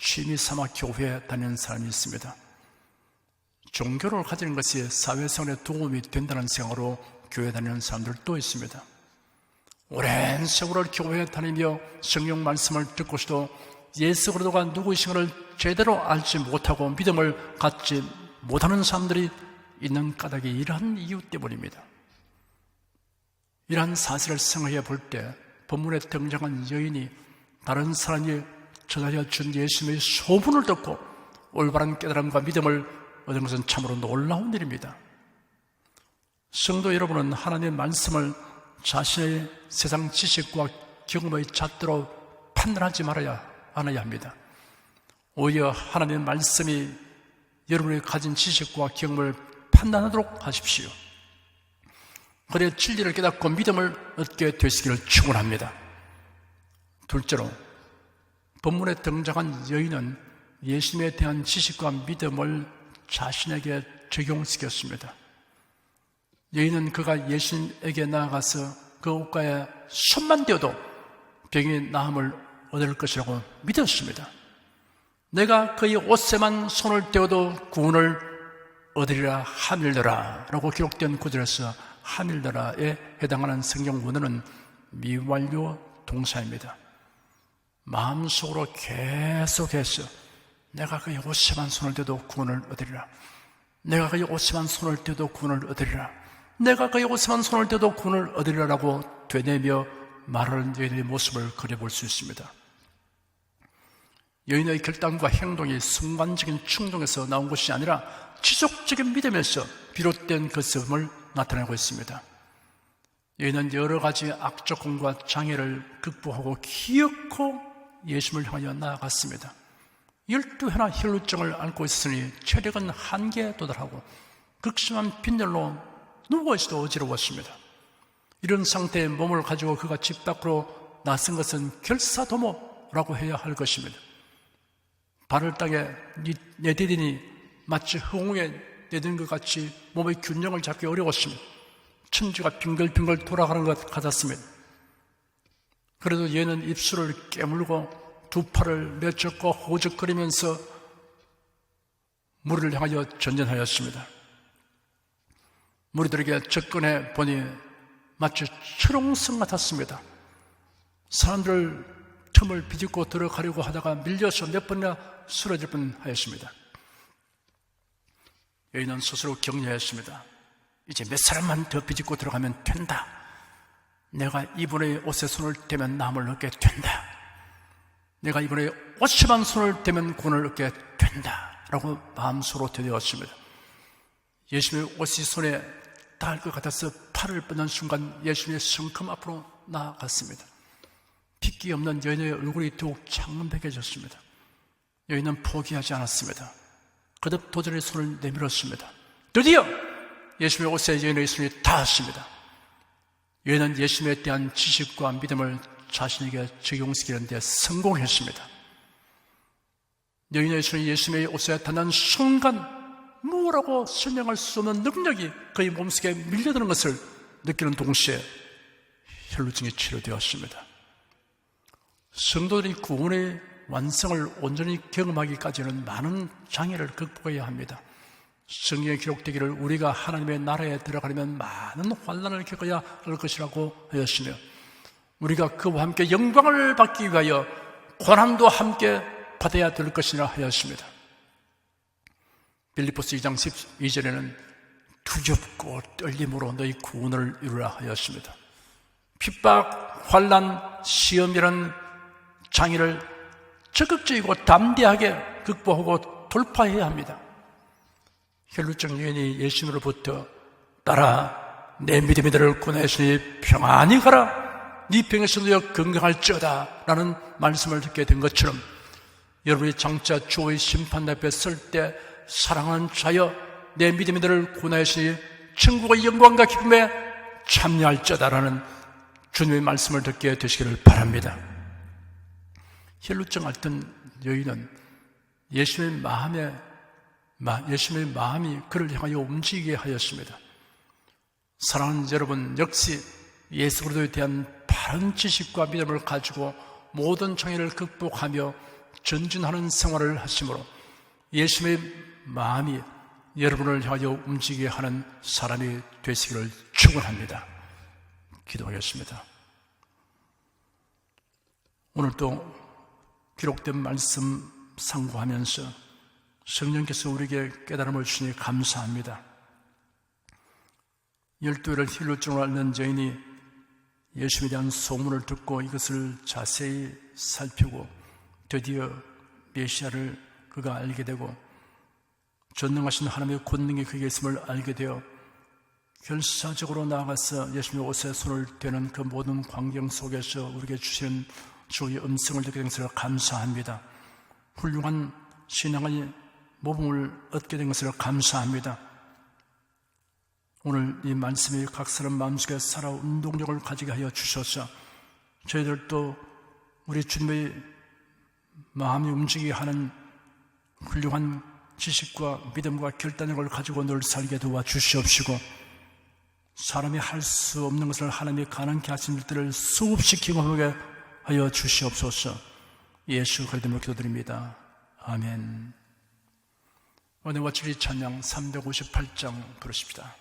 Speaker 4: 취미 삼아 교회에 다니는 사람이 있습니다. 종교를 가지는 것이 사회생활에 도움이 된다는 생각으로 교회에 다니는 사람들도 있습니다. 오랜 세월을 교회에 다니며 성경 말씀을 듣고서도 예수 그리스도가 누구이신가를 제대로 알지 못하고 믿음을 갖지 못하는 사람들이 있는 까닭이 이러한 이유 때문입니다. 이러한 사실을 생각해 볼 때 본문에 등장한 여인이 다른 사람이 전하여 준 예수님의 소문을 듣고 올바른 깨달음과 믿음을 얻은 것은 참으로 놀라운 일입니다. 성도 여러분은 하나님의 말씀을 자신의 세상 지식과 경험의 잣대로 판단하지 않아야 합니다. 오히려 하나님의 말씀이 여러분이 가진 지식과 경험을 판단하도록 하십시오. 그래야 진리를 깨닫고 믿음을 얻게 되시기를 축원합니다. 둘째로 본문에 등장한 여인은 예수님에 대한 지식과 믿음을 자신에게 적용시켰습니다. 여인은 그가 예수님에게 나아가서 그 옷가에 손만 대어도 병이 나음을 얻을 것이라고 믿었습니다. 내가 그의 옷에만 손을 대어도 구원을 얻으리라 하밀더라 라고 기록된 구절에서 하밀더라에 해당하는 성경 원어는 미완료 동사입니다. 마음속으로 계속해서 내가 그의 옷에만 손을 대도 구원을 얻으리라, 내가 그의 옷에만 손을 대도 구원을 얻으리라, 내가 그의 옷에만 손을 대도 구원을 얻으리라 라고 되뇌며 말하는 여인의 모습을 그려볼 수 있습니다. 여인의 결단과 행동이 순간적인 충동에서 나온 것이 아니라 지속적인 믿음에서 비롯된 것임을 나타내고 있습니다. 여인은 여러 가지 악조건과 장애를 극복하고 기어코 예수님을 향하여 나아갔습니다. 12회나 혈루증을 앓고 있으니 체력은 한계에 도달하고 극심한 빈혈로 누워있어도 어지러웠습니다. 이런 상태의 몸을 가지고 그가 집 밖으로 나선 것은 결사도모라고 해야 할 것입니다. 발을 땅에 내디디니 마치 흥웅에 내디는 것 같이 몸의 균형을 잡기 어려웠습니다. 천지가 빙글빙글 돌아가는 것 같았습니다. 그래도 얘는 입술을 깨물고 두 팔을 내쫓고 호적거리면서 무리를 향하여 전전하였습니다. 무리들에게 접근해 보니 마치 철옹성 같았습니다. 사람들 틈을 비집고 들어가려고 하다가 밀려서 몇 번이나 쓰러질 뻔하였습니다. 여인은 스스로 격려했습니다. 이제 몇 사람만 더 비집고 들어가면 된다. 내가 이분의 옷에 손을 대면 남을 얻게 된다. 내가 이분의 옷에만 손을 대면 구원을 얻게 된다. 라고 마음속으로 되었습니다. 예수님의 옷이 손에 닿을 것 같아서 팔을 뻗는 순간 예수님의 성큼 앞으로 나아갔습니다. 핏기 없는 여인의 얼굴이 더욱 창백해졌습니다. 여인은 포기하지 않았습니다. 거듭 도전의 손을 내밀었습니다. 드디어 예수님의 옷에 여인의 손이 닿았습니다. 여인은 예수님에 대한 지식과 믿음을 자신에게 적용시키는 데 성공했습니다. 여인의 손이 예수님의 옷에 닿는 순간 뭐라고 설명할 수 없는 능력이 그의 몸속에 밀려드는 것을 느끼는 동시에 혈루증이 치료되었습니다. 성도들이 구원의 완성을 온전히 경험하기까지는 많은 장애를 극복해야 합니다. 성경에 기록되기를 우리가 하나님의 나라에 들어가려면 많은 환난을 겪어야 할 것이라고 하였으며 우리가 그와 함께 영광을 받기 위하여 고난도 함께 받아야 될 것이라 하였습니다. 빌립보서 2장 12절에는 두렵고 떨림으로 너희 구원을 이루라 하였습니다. 핍박, 환난, 시험이라는 장애를 적극적이고 담대하게 극복하고 돌파해야 합니다. 혈루증 여인이 예수님으로부터 따라 내 믿음이 너를 구원하시니 평안히 가라 네 병에서 누워 건강할지어다 라는 말씀을 듣게 된 것처럼 여러분이 장차 주의 심판 앞에 설 때 사랑하는 자여 내 믿음이 너를 구원하시니 천국의 영광과 기쁨에 참여할지어다라는 주님의 말씀을 듣게 되시기를 바랍니다. 혈루증 앓던 여인은 예수님의 마음이 그를 향하여 움직이게 하였습니다. 사랑하는 여러분 역시 예수 그리스도에 대한 바른 지식과 믿음을 가지고 모든 장애를 극복하며 전진하는 생활을 하심으로 예수님의 마음이 여러분을 향하여 움직이게 하는 사람이 되시기를 축원합니다. 기도하겠습니다. 오늘도 기록된 말씀 상고하면서 성령께서 우리에게 깨달음을 주시니 감사합니다. 12회를 혈루증으로 앓는 여인이 예수님에 대한 소문을 듣고 이것을 자세히 살피고 드디어 메시아를 그가 알게 되고 전능하신 하나님의 권능이 그에게 있음을 알게 되어 결사적으로 나아가서 예수님의 옷에 손을 대는 그 모든 광경 속에서 우리에게 주시는 주의 음성을 듣게 된 것을 감사합니다. 훌륭한 신앙의 모범을 얻게 된 것을 감사합니다. 오늘 이 말씀이 각 사람 마음속에 살아 운동력을 가지게 하여 주셔서 저희들도 우리 주님의 마음이 움직이게 하는 훌륭한 지식과 믿음과 결단력을 가지고 늘 살게 도와주시옵시고 사람이 할 수 없는 것을 하나님이 가능케 하신 일들을 수없이 경험하게 하여 주시옵소서. 예수 그리스도로 기도드립니다. 아멘. 오늘와 주리 찬양 358장 부르십시다.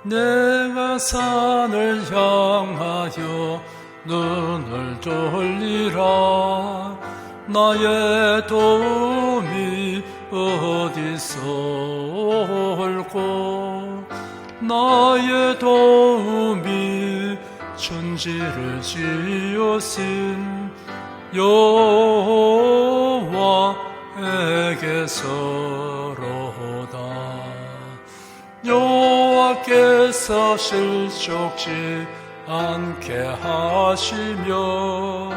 Speaker 4: 내가 산을 향하여 눈을 돌리라. 나의 도움이 어디서 올꼬. 나의 도움이 천지를 지으신 여호와에게서로다. 여호와께서 실족지 않게 하시며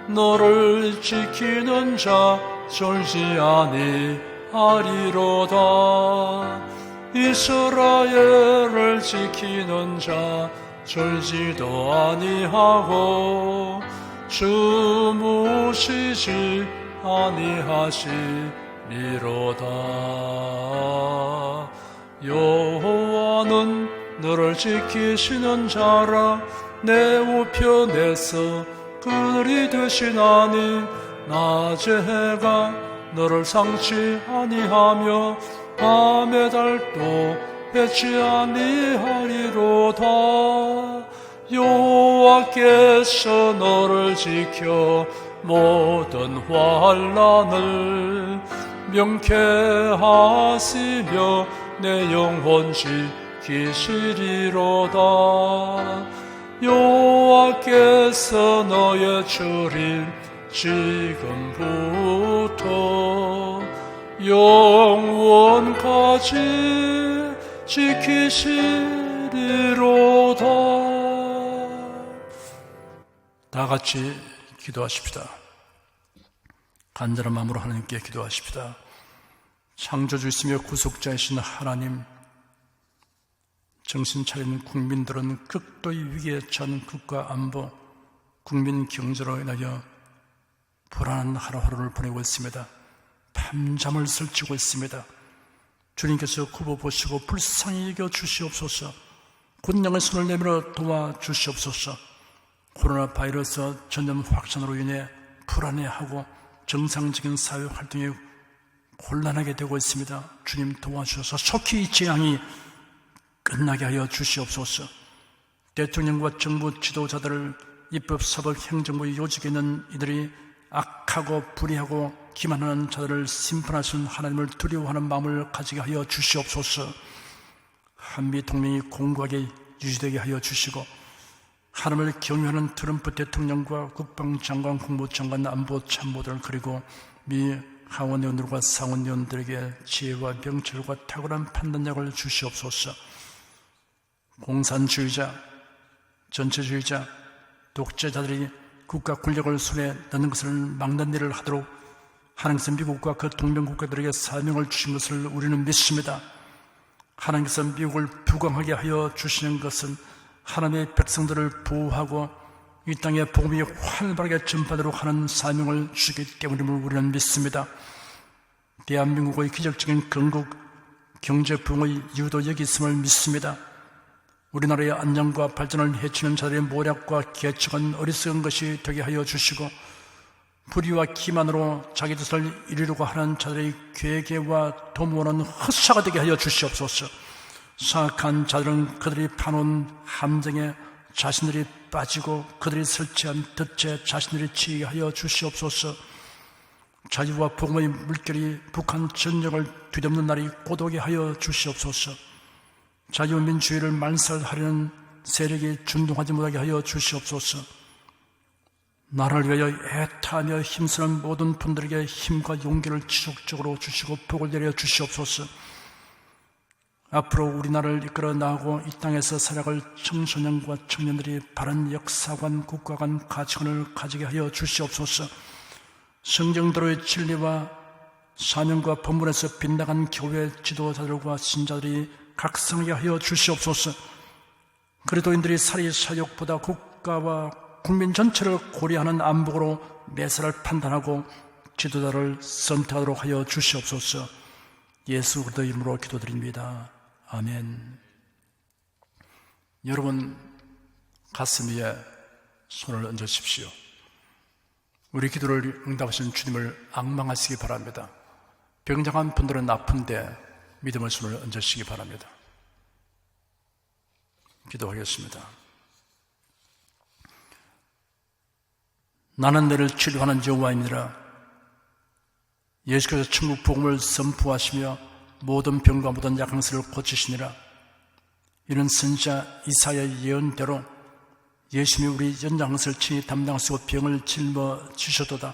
Speaker 4: 너를 지키는 자 졸지 아니하리로다. 이스라엘을 지키는 자 졸지도 아니하고 주무시지 아니하시리로다. 여호와는 너를 지키시는 자라. 내 우편에서 그들이 되시나니 낮의 해가 너를 상치 아니하며 밤의 달도 해치 아니하리로다. 여호와께서 너를 지켜 모든 환난을 명쾌하시며 내 영혼 지키시리로다. 여호와께서 너의 주님 지금부터 영원까지 지키시리로다. 다 같이 기도하십시다. 간절한 마음으로 하나님께 기도하십시다. 창조주이시며 구속자이신 하나님, 정신 차리는 국민들은 극도의 위기에 처한 국가 안보, 국민 경제로 인하여 불안한 하루하루를 보내고 있습니다. 밤잠을 설치고 있습니다. 주님께서 굽어보시고 불쌍히 여겨 주시옵소서. 군량의 손을 내밀어 도와주시옵소서. 코로나 바이러스 전염 확산으로 인해 불안해하고 정상적인 사회 활동에 곤란하게 되고 있습니다. 주님 도와주셔서 속히 이 재앙이 끝나게 하여 주시옵소서. 대통령과 정부 지도자들을 입법, 사법, 행정부 요직에 있는 이들이 악하고 불의하고 기만하는 자들을 심판하시는 하나님을 두려워하는 마음을 가지게 하여 주시옵소서. 한미 동맹이 공고하게 유지되게 하여 주시고 하나님을 경외하는 트럼프 대통령과 국방장관, 국무장관, 안보참모들 그리고 미 하원의원들과 상원의원들에게 지혜와 명철과 탁월한 판단력을 주시옵소서. 공산주의자, 전체주의자, 독재자들이 국가 권력을 손에 넣는 것을 막는 일을 하도록 하나님께서 미국과 그 동맹국가들에게 사명을 주신 것을 우리는 믿습니다. 하나님께서 미국을 부강하게 하여 주시는 것은 하나님의 백성들을 보호하고 이 땅에 복음이 활발하게 전파되도록 하는 사명을 주시기 때문임을 우리는 믿습니다. 대한민국의 기적적인 건국, 경제 부흥의 이유도 여기 있음을 믿습니다. 우리나라의 안정과 발전을 해치는 자들의 모략과 계책은 어리석은 것이 되게 하여 주시고 불의와 기만으로 자기 뜻을 이루려고 하는 자들의 괴계와 도모는 헛사가 되게 하여 주시옵소서. 사악한 자들은 그들이 파놓은 함정에 자신들이 빠지고 그들이 설치한 덫에 자신들이 치게 하여 주시옵소서. 자유와 복음의 물결이 북한 전역을 뒤덮는 날이 고독하게 하여 주시옵소서. 자유민주주의를 말살하려는 세력이 준동하지 못하게 하여 주시옵소서. 나라를 위하여 애타하며 힘쓰는 모든 분들에게 힘과 용기를 지속적으로 주시고 복을 내려 주시옵소서. 앞으로 우리나라를 이끌어 나가고 이 땅에서 살아갈 청소년과 청년들이 바른 역사관, 국가관, 가치관을 가지게 하여 주시옵소서. 성경대로의 진리와 사명과 본문에서 빗나간 교회 지도자들과 신자들이 각성하게 하여 주시옵소서. 그리스도인들이 사리 사욕보다 국가와 국민 전체를 고려하는 안목으로 매사를 판단하고 지도자를 선택하도록 하여 주시옵소서. 예수 그리스도 이름으로 기도드립니다. 아멘. 여러분 가슴 위에 손을 얹으십시오. 우리 기도를 응답하신 주님을 앙망하시기 바랍니다. 병장한 분들은 아픈데 믿음의 손을 얹으시기 바랍니다. 기도하겠습니다. 나는 너를 치료하는 여호와이니라. 예수께서 천국 복음을 선포하시며 모든 병과 모든 약항스를 고치시니라. 이는 선지자 이사야의 예언대로 예수님이 우리 연장항스를 친히 담당하시고 병을 짊어지셨도다.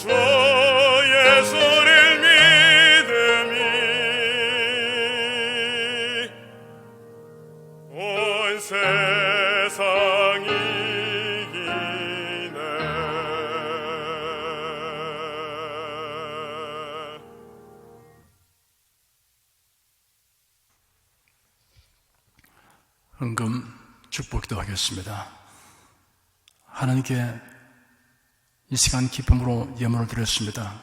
Speaker 3: 주의 소리를 믿음이 온 세상이 이기네.
Speaker 4: 헌금 축복기도 하겠습니다. 하나님께 이 시간 기쁨으로 예물을 드렸습니다.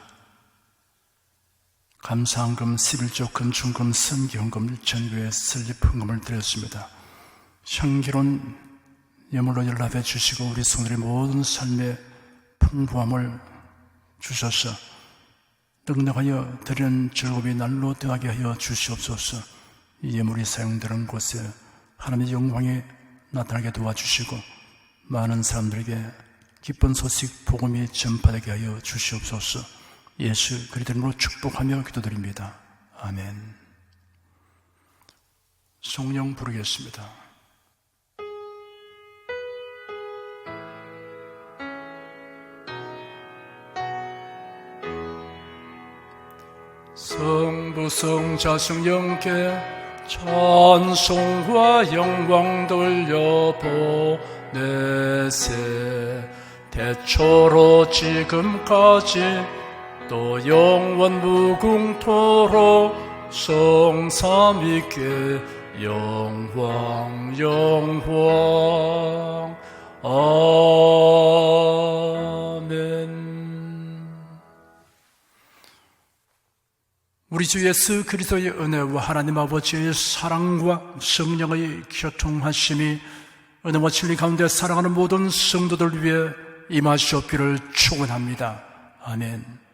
Speaker 4: 감사헌금, 11조, 금중금, 선기헌금, 전교회 설립헌금을 드렸습니다. 향기로운 예물로 연락해 주시고 우리 성도의 모든 삶의 풍부함을 주셔서 넉넉하여 드리는 즐거움이 날로 더하게 하여 주시옵소서. 이 예물이 사용되는 곳에 하나님의 영광이 나타나게 도와주시고 많은 사람들에게 기쁜 소식, 복음이 전파되게 하여 주시옵소서. 예수 그리스도로 축복하며 기도드립니다. 아멘. 성령 부르겠습니다. 성부, 성자, 성령께 찬송과 영광 돌려보내세. 대초로 지금까지 또 영원 무궁토록 성삼위께 영광 영광. 아멘. 우리 주 예수 그리스도의 은혜와 하나님 아버지의 사랑과 성령의 교통하심이 은혜와 진리 가운데 사랑하는 모든 성도들 위해 임하시옵기를 축원합니다. 아멘.